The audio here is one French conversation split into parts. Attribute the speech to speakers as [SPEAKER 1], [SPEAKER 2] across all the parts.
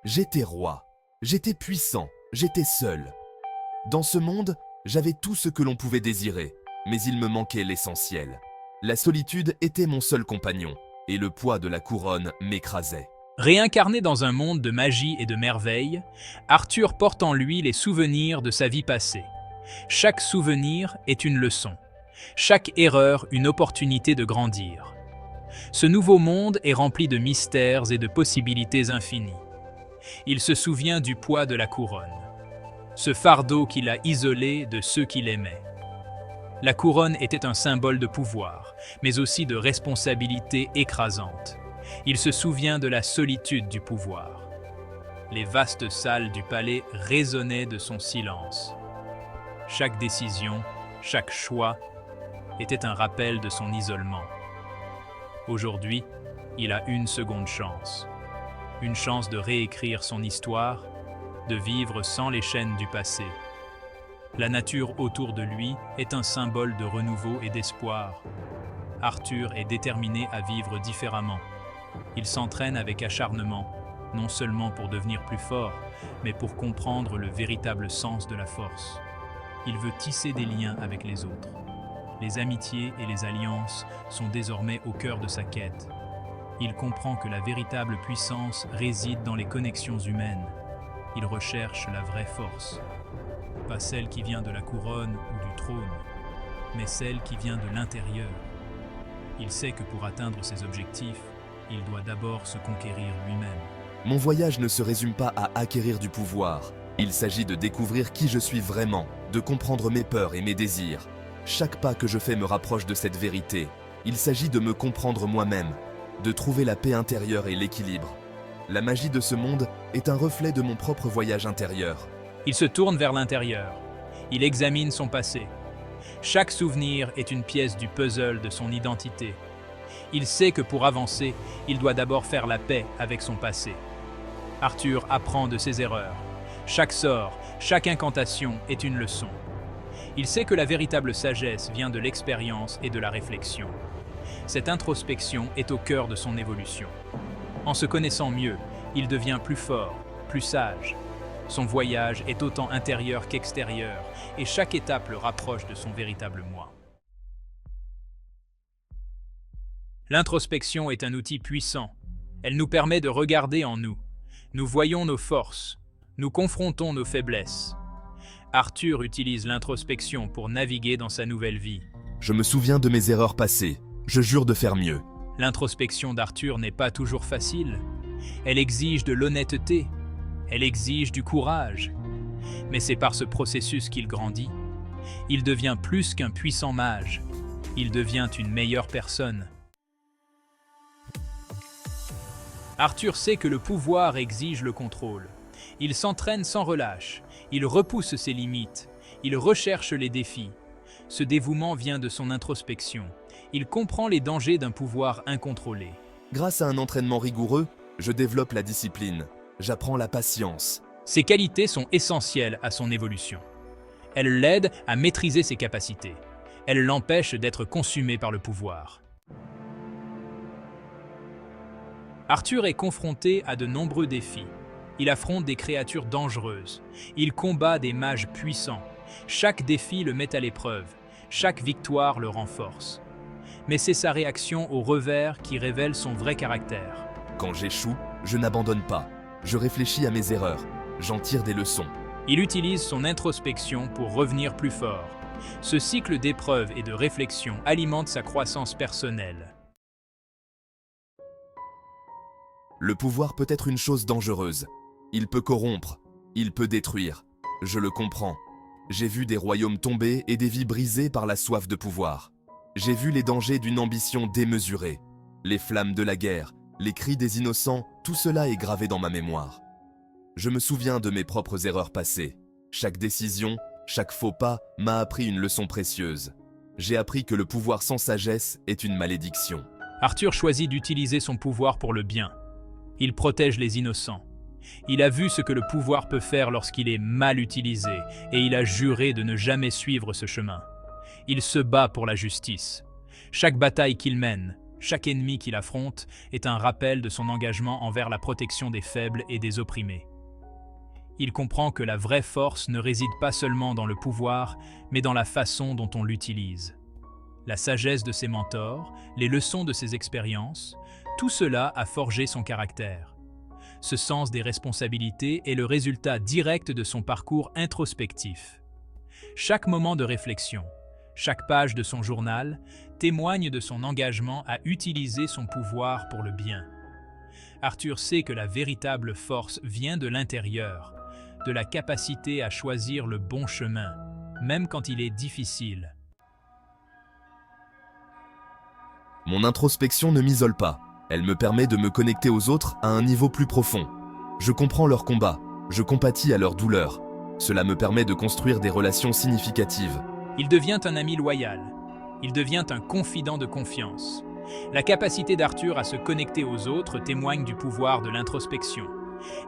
[SPEAKER 1] J'étais roi, j'étais puissant, j'étais seul. Dans ce monde, j'avais tout ce que l'on pouvait désirer, mais il me manquait l'essentiel. La solitude était mon seul compagnon, et le poids de la couronne m'écrasait.
[SPEAKER 2] Réincarné dans un monde de magie et de merveilles, Arthur porte en lui les souvenirs de sa vie passée. Chaque souvenir est une leçon, chaque erreur une opportunité de grandir. Ce nouveau monde est rempli de mystères et de possibilités infinies. Il se souvient du poids de la couronne, ce fardeau qui l'a isolé de ceux qu'il aimait. La couronne était un symbole de pouvoir, mais aussi de responsabilité écrasante. Il se souvient de la solitude du pouvoir. Les vastes salles du palais résonnaient de son silence. Chaque décision, chaque choix était un rappel de son isolement. Aujourd'hui, il a une seconde chance. Une chance de réécrire son histoire, de vivre sans les chaînes du passé. La nature autour de lui est un symbole de renouveau et d'espoir. Arthur est déterminé à vivre différemment. Il s'entraîne avec acharnement, non seulement pour devenir plus fort, mais pour comprendre le véritable sens de la force. Il veut tisser des liens avec les autres. Les amitiés et les alliances sont désormais au cœur de sa quête. Il comprend que la véritable puissance réside dans les connexions humaines. Il recherche la vraie force. Pas celle qui vient de la couronne ou du trône, mais celle qui vient de l'intérieur. Il sait que pour atteindre ses objectifs, il doit d'abord se conquérir lui-même.
[SPEAKER 1] Mon voyage ne se résume pas à acquérir du pouvoir. Il s'agit de découvrir qui je suis vraiment, de comprendre mes peurs et mes désirs. Chaque pas que je fais me rapproche de cette vérité. Il s'agit de me comprendre moi-même, de trouver la paix intérieure et l'équilibre. La magie de ce monde est un reflet de mon propre voyage intérieur.
[SPEAKER 2] Il se tourne vers l'intérieur. Il examine son passé. Chaque souvenir est une pièce du puzzle de son identité. Il sait que pour avancer, il doit d'abord faire la paix avec son passé. Arthur apprend de ses erreurs. Chaque sort, chaque incantation est une leçon. Il sait que la véritable sagesse vient de l'expérience et de la réflexion. Cette introspection est au cœur de son évolution. En se connaissant mieux, il devient plus fort, plus sage. Son voyage est autant intérieur qu'extérieur, et chaque étape le rapproche de son véritable moi. L'introspection est un outil puissant. Elle nous permet de regarder en nous. Nous voyons nos forces. Nous confrontons nos faiblesses. Arthur utilise l'introspection pour naviguer dans sa nouvelle vie.
[SPEAKER 1] Je me souviens de mes erreurs passées. Je jure de faire mieux.
[SPEAKER 2] L'introspection d'Arthur n'est pas toujours facile. Elle exige de l'honnêteté. Elle exige du courage. Mais c'est par ce processus qu'il grandit. Il devient plus qu'un puissant mage. Il devient une meilleure personne. Arthur sait que le pouvoir exige le contrôle. Il s'entraîne sans relâche. Il repousse ses limites. Il recherche les défis. Ce dévouement vient de son introspection. Il comprend les dangers d'un pouvoir incontrôlé.
[SPEAKER 1] Grâce à un entraînement rigoureux, je développe la discipline. J'apprends la patience.
[SPEAKER 2] Ces qualités sont essentielles à son évolution. Elles l'aident à maîtriser ses capacités. Elles l'empêchent d'être consumé par le pouvoir. Arthur est confronté à de nombreux défis. Il affronte des créatures dangereuses. Il combat des mages puissants. Chaque défi le met à l'épreuve. Chaque victoire le renforce. Mais c'est sa réaction au revers qui révèle son vrai caractère.
[SPEAKER 1] Quand j'échoue, je n'abandonne pas. Je réfléchis à mes erreurs. J'en tire des leçons.
[SPEAKER 2] Il utilise son introspection pour revenir plus fort. Ce cycle d'épreuves et de réflexion alimente sa croissance personnelle.
[SPEAKER 1] Le pouvoir peut être une chose dangereuse. Il peut corrompre. Il peut détruire. Je le comprends. J'ai vu des royaumes tomber et des vies brisées par la soif de pouvoir. J'ai vu les dangers d'une ambition démesurée. Les flammes de la guerre, les cris des innocents, tout cela est gravé dans ma mémoire. Je me souviens de mes propres erreurs passées. Chaque décision, chaque faux pas m'a appris une leçon précieuse. J'ai appris que le pouvoir sans sagesse est une malédiction.
[SPEAKER 2] Arthur choisit d'utiliser son pouvoir pour le bien. Il protège les innocents. Il a vu ce que le pouvoir peut faire lorsqu'il est mal utilisé, et il a juré de ne jamais suivre ce chemin. Il se bat pour la justice. Chaque bataille qu'il mène, Chaque ennemi qu'il affronte est un rappel de son engagement envers la protection des faibles et des opprimés. Il comprend que la vraie force ne réside pas seulement dans le pouvoir, mais dans la façon dont on l'utilise. La sagesse de ses mentors, les leçons de ses expériences, tout cela a forgé son caractère. Ce sens des responsabilités est le résultat direct de son parcours introspectif. Chaque moment de réflexion, chaque page de son journal témoigne de son engagement à utiliser son pouvoir pour le bien. Arthur sait que la véritable force vient de l'intérieur, de la capacité à choisir le bon chemin, même quand il est difficile.
[SPEAKER 1] Mon introspection ne m'isole pas. Elle me permet de me connecter aux autres à un niveau plus profond. Je comprends leurs combats, je compatis à leurs douleurs. Cela me permet de construire des relations significatives.
[SPEAKER 2] Il devient un ami loyal. Il devient un confident de confiance. La capacité d'Arthur à se connecter aux autres témoigne du pouvoir de l'introspection.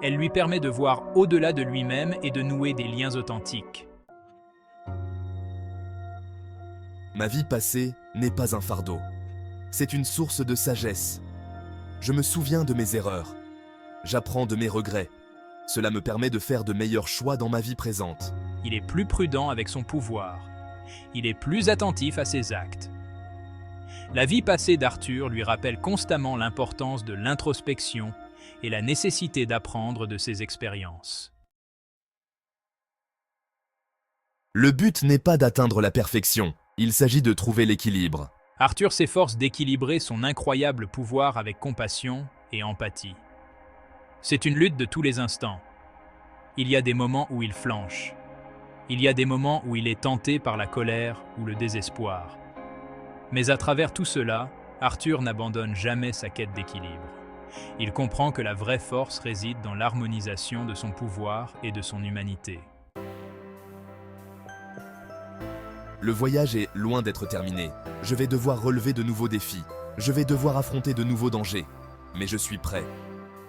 [SPEAKER 2] Elle lui permet de voir au-delà de lui-même et de nouer des liens authentiques.
[SPEAKER 1] Ma vie passée n'est pas un fardeau. C'est une source de sagesse. Je me souviens de mes erreurs. J'apprends de mes regrets. Cela me permet de faire de meilleurs choix dans ma vie présente.
[SPEAKER 2] Il est plus prudent avec son pouvoir. Il est plus attentif à ses actes. La vie passée d'Arthur lui rappelle constamment l'importance de l'introspection et la nécessité d'apprendre de ses expériences.
[SPEAKER 1] Le but n'est pas d'atteindre la perfection, il s'agit de trouver l'équilibre.
[SPEAKER 2] Arthur s'efforce d'équilibrer son incroyable pouvoir avec compassion et empathie. C'est une lutte de tous les instants. Il y a des moments où il flanche. Il y a des moments où il est tenté par la colère ou le désespoir. Mais à travers tout cela, Arthur n'abandonne jamais sa quête d'équilibre. Il comprend que la vraie force réside dans l'harmonisation de son pouvoir et de son humanité.
[SPEAKER 1] Le voyage est loin d'être terminé. Je vais devoir relever de nouveaux défis. Je vais devoir affronter de nouveaux dangers. Mais je suis prêt.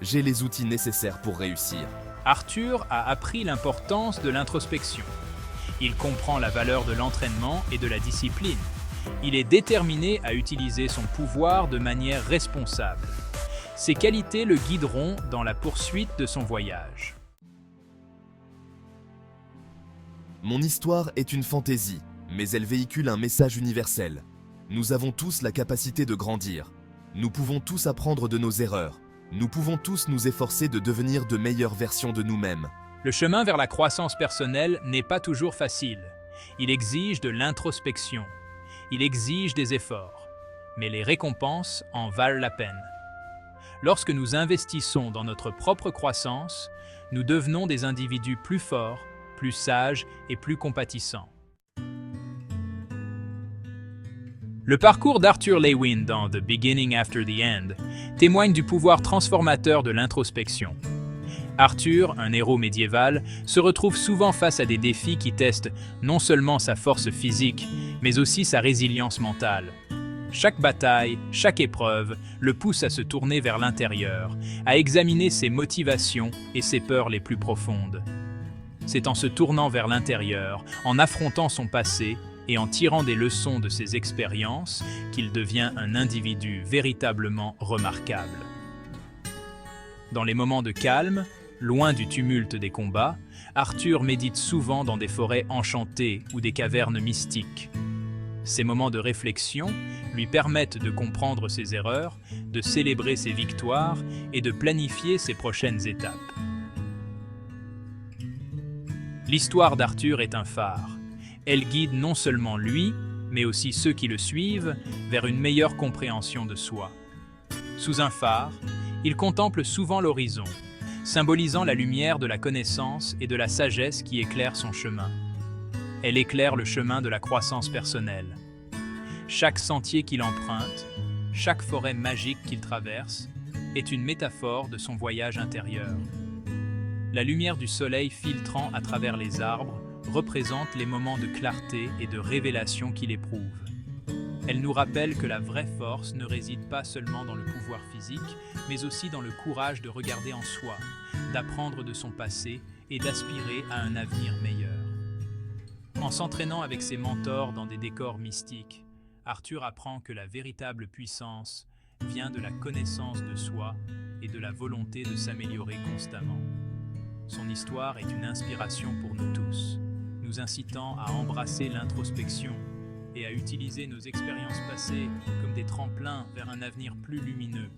[SPEAKER 1] J'ai les outils nécessaires pour réussir.
[SPEAKER 2] Arthur a appris l'importance de l'introspection. Il comprend la valeur de l'entraînement et de la discipline. Il est déterminé à utiliser son pouvoir de manière responsable. Ces qualités le guideront dans la poursuite de son voyage.
[SPEAKER 1] Mon histoire est une fantaisie, mais elle véhicule un message universel. Nous avons tous la capacité de grandir. Nous pouvons tous apprendre de nos erreurs. Nous pouvons tous nous efforcer de devenir de meilleures versions de nous-mêmes.
[SPEAKER 2] Le chemin vers la croissance personnelle n'est pas toujours facile. Il exige de l'introspection. Il exige des efforts. Mais les récompenses en valent la peine. Lorsque nous investissons dans notre propre croissance, nous devenons des individus plus forts, plus sages et plus compatissants. Le parcours d'Arthur Lewin dans The Beginning After the End témoigne du pouvoir transformateur de l'introspection. Arthur, un héros médiéval, se retrouve souvent face à des défis qui testent non seulement sa force physique, mais aussi sa résilience mentale. Chaque bataille, chaque épreuve le pousse à se tourner vers l'intérieur, à examiner ses motivations et ses peurs les plus profondes. C'est en se tournant vers l'intérieur, en affrontant son passé et en tirant des leçons de ses expériences qu'il devient un individu véritablement remarquable. Dans les moments de calme, loin du tumulte des combats, Arthur médite souvent dans des forêts enchantées ou des cavernes mystiques. Ces moments de réflexion lui permettent de comprendre ses erreurs, de célébrer ses victoires et de planifier ses prochaines étapes. L'histoire d'Arthur est un phare. Elle guide non seulement lui, mais aussi ceux qui le suivent vers une meilleure compréhension de soi. Sous un phare, il contemple souvent l'horizon, symbolisant la lumière de la connaissance et de la sagesse qui éclaire son chemin. Elle éclaire le chemin de la croissance personnelle. Chaque sentier qu'il emprunte, chaque forêt magique qu'il traverse, est une métaphore de son voyage intérieur. La lumière du soleil filtrant à travers les arbres représente les moments de clarté et de révélation qu'il éprouve. Elle nous rappelle que la vraie force ne réside pas seulement dans le pouvoir physique, mais aussi dans le courage de regarder en soi, d'apprendre de son passé et d'aspirer à un avenir meilleur. En s'entraînant avec ses mentors dans des décors mystiques, Arthur apprend que la véritable puissance vient de la connaissance de soi et de la volonté de s'améliorer constamment. Son histoire est une inspiration pour nous tous, nous incitant à embrasser l'introspection et à utiliser nos expériences passées comme des tremplins vers un avenir plus lumineux.